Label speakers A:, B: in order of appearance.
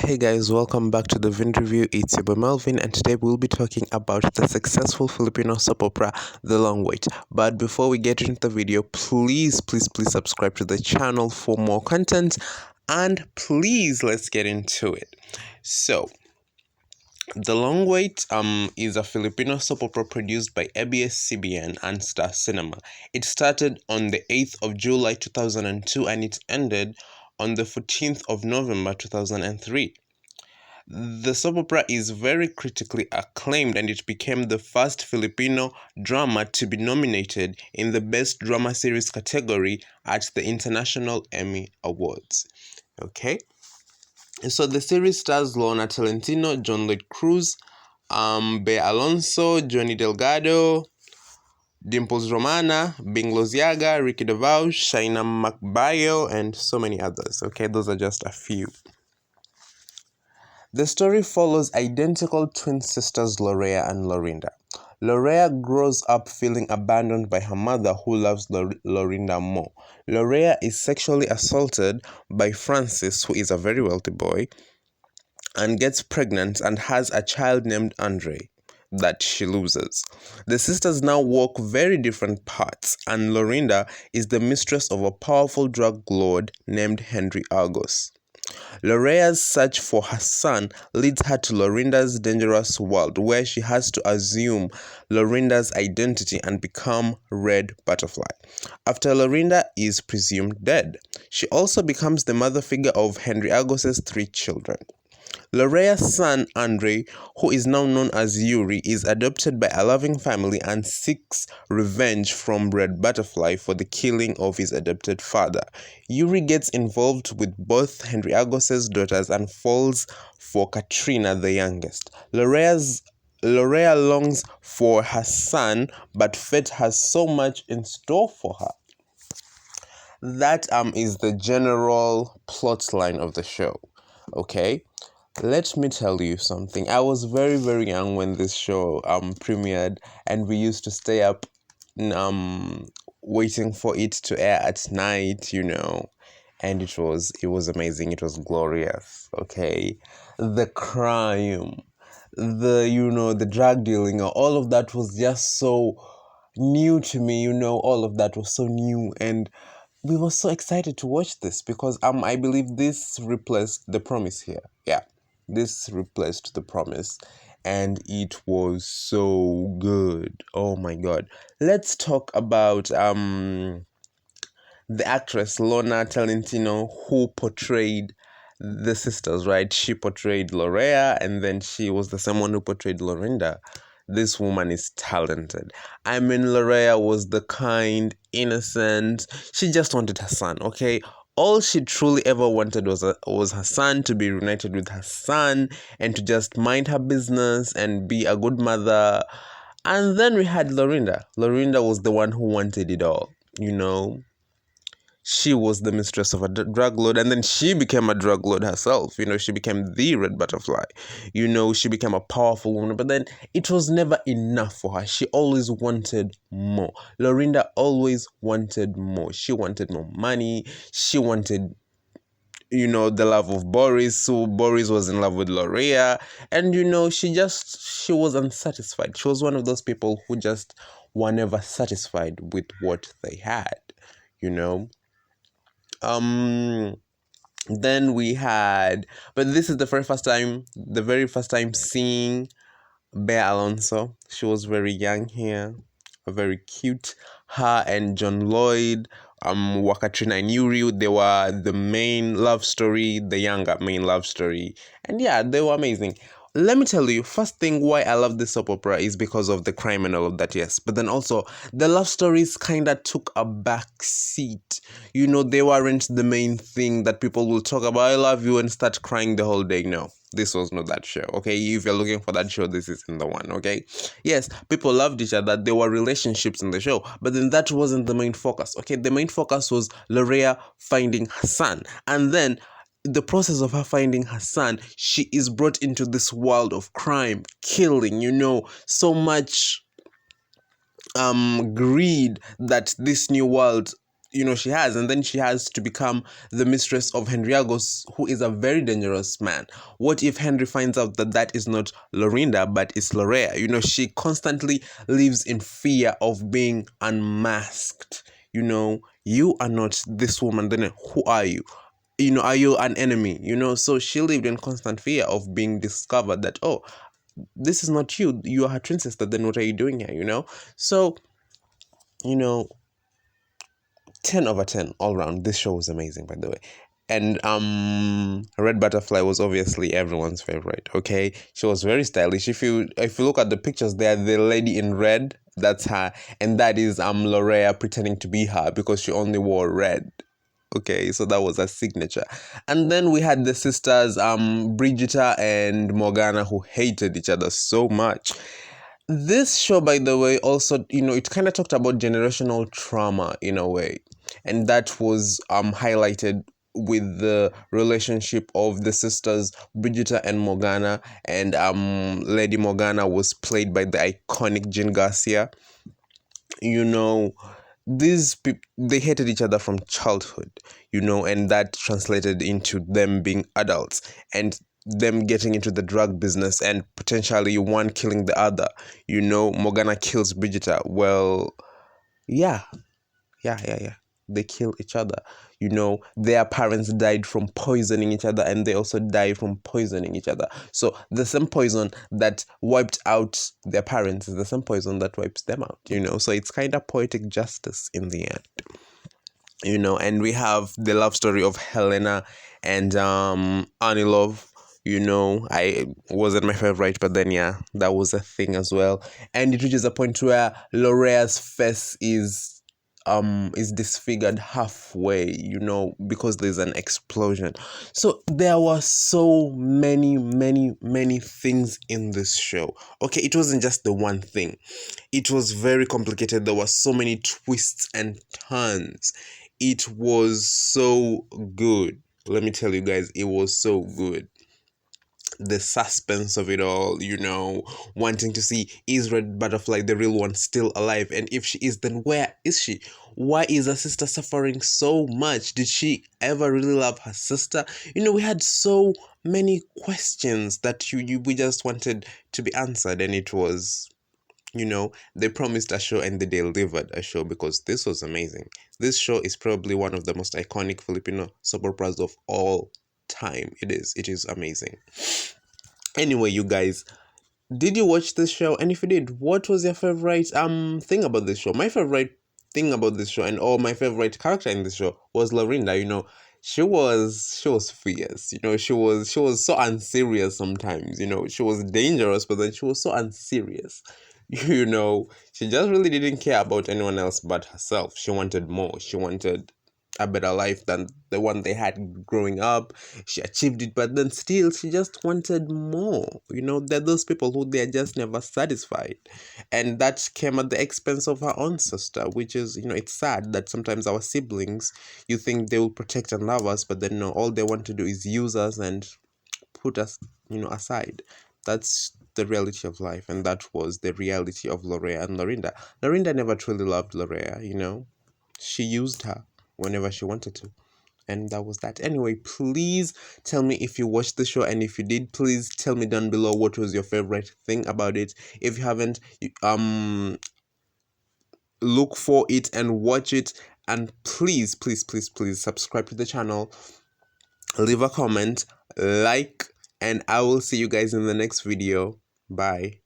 A: Hey guys, welcome back to the Vin Review. It's your boy Melvin, and today we'll be talking about the successful Filipino soap opera, The Long Wait. But before we get into the video, please subscribe to the channel for more content, and please let's get into it. So, The Long Wait is a Filipino soap opera produced by ABS-CBN and Star Cinema. It started on the 8th of July 2002 and it ended on the 14th of November 2003. The soap opera is very critically acclaimed and it became the first Filipino drama to be nominated in the Best Drama Series category at the International Emmy Awards. Okay? So the series stars Lorna, Tolentino, John Lloyd Cruz, Bea Alonzo, Johnny Delgado, Dimples Romana, Bing Loziaga, Ricky DeVauch, Shaina McBayo, and so many others. Okay, those are just a few. The story follows identical twin sisters Lorea and Lorinda. Lorea grows up feeling abandoned by her mother, who loves Lorinda more. Lorea is sexually assaulted by Francis, who is a very wealthy boy, and gets pregnant and has a child named Andre that she loses. The sisters now walk very different paths, and Lorinda is the mistress of a powerful drug lord named Henry Argos. Lorea's search for her son leads her to Lorinda's dangerous world, where she has to assume Lorinda's identity and become Red Butterfly. After Lorinda is presumed dead, she also becomes the mother figure of Henry Argos's 3 children. Lorea's son, Andre, who is now known as Yuri, is adopted by a loving family and seeks revenge from Red Butterfly for the killing of his adopted father. Yuri gets involved with both Henry Argos's daughters and falls for Katrina, the youngest. Lorea longs for her son, but fate has so much in store for her. That is the general plot line of the show. Okay? Let me tell you something. I was very, very young when this show premiered, and we used to stay up waiting for it to air at night, and it was amazing. It was glorious. Okay, the crime, the drug dealing, all of that was just so new to me. All of that was so new, and we were so excited to watch this because I believe this replaced The Promise here. Yeah. This replaced The Promise, and it was so good. Oh my god. Let's talk about the actress Lorna Tolentino, who portrayed the sisters, right? She portrayed Lorea, and then she was the same one who portrayed Lorinda. This woman is talented. I mean, Lorea was the kind, innocent. She just wanted her son, okay? All she truly ever wanted was her son, to be reunited with her son and to just mind her business and be a good mother. And then we had Lorinda. Lorinda was the one who wanted it all, She was the mistress of a drug lord, and then she became a drug lord herself. She became the Red Butterfly. She became a powerful woman, but then it was never enough for her. She always wanted more. Lorinda always wanted more. She wanted more money. She wanted, the love of Boris. So Boris was in love with Lorea, and she was unsatisfied. She was one of those people who just were never satisfied with what they had, Then we had, but this is the very first time seeing Bea Alonzo. She was very young here, very cute. Her and John Lloyd, Wakatrina and Yuri, they were the main love story, the younger main love story. And yeah, they were amazing. Let me tell you, first thing why I love this soap opera is because of the crime and all of that, yes. But then also, the love stories kind of took a back seat. They weren't the main thing that people will talk about. I love you and start crying the whole day. No, this was not that show, okay? If you're looking for that show, this isn't the one, okay? Yes, people loved each other. There were relationships in the show. But then that wasn't the main focus, okay? The main focus was Lorea finding her son. And then the process of her finding her son, she is brought into this world of crime, killing, so much greed that this new world she has, and then she has to become the mistress of Henriagos, who is a very dangerous man. What if Henry finds out that that is not Lorinda but is Lorea? She constantly lives in fear of being unmasked. You are not this woman, then who are you? Are you an enemy? So she lived in constant fear of being discovered that, oh, this is not you, you are her twin sister, then what are you doing here? So, 10 over 10 all around. This show was amazing, by the way. And Red Butterfly was obviously everyone's favorite. Okay, she was very stylish. If you look at the pictures there, the lady in red, that's her, and that is Lorea pretending to be her because she only wore red. Okay, so that was a signature. And then we had the sisters Brigitta and Morgana, who hated each other so much. This show, by the way, also, it kind of talked about generational trauma in a way, and that was highlighted with the relationship of the sisters Brigitta and Morgana, and Lady Morgana was played by the iconic Jean Garcia. These people, they hated each other from childhood, and that translated into them being adults and them getting into the drug business and potentially one killing the other. Morgana kills Brigitta. Well, yeah, yeah. They kill each other. Their parents died from poisoning each other, and they also died from poisoning each other. So the same poison that wiped out their parents is the same poison that wipes them out. So it's kind of poetic justice in the end. And we have the love story of Helena and Anilov. I wasn't my favorite, but then yeah, that was a thing as well. And it reaches a point where Lorea's face is disfigured halfway, because there's an explosion. So there were so many things in this show. Okay, it wasn't just the one thing. It was very complicated. There were so many twists and turns. It was so good. Let me tell you guys, it was so good. The suspense of it all, wanting to see, is Red Butterfly the real one still alive? And if she is, then where is she? Why is her sister suffering so much? Did she ever really love her sister? We had so many questions that we just wanted to be answered, and it was, they promised a show and they delivered a show, because this was amazing. This show is probably one of the most iconic Filipino soap operas of all time. It is amazing. Anyway, you guys, did you watch this show? And if you did, what was your favorite thing about this show? My favorite thing about this show, and my favorite character in this show, was Lorinda. She was fierce. She was so unserious sometimes. She was dangerous, but then she was so unserious. She just really didn't care about anyone else but herself. She wanted more. She wanted a better life than the one they had growing up. She achieved it, but then still she just wanted more. There are those people who they are just never satisfied, and that came at the expense of her own sister, which is, it's sad that sometimes our siblings, you think they will protect and love us, but then no, all they want to do is use us and put us, aside. That's the reality of life, and that was the reality of Lorea and Lorinda. Lorinda never truly loved Lorea. She used her whenever she wanted to, and that was that. Anyway, please tell me if you watched the show, and if you did, please tell me down below what was your favorite thing about it. If you haven't, look for it and watch it, and please subscribe to the channel, leave a comment, like, and I will see you guys in the next video. Bye.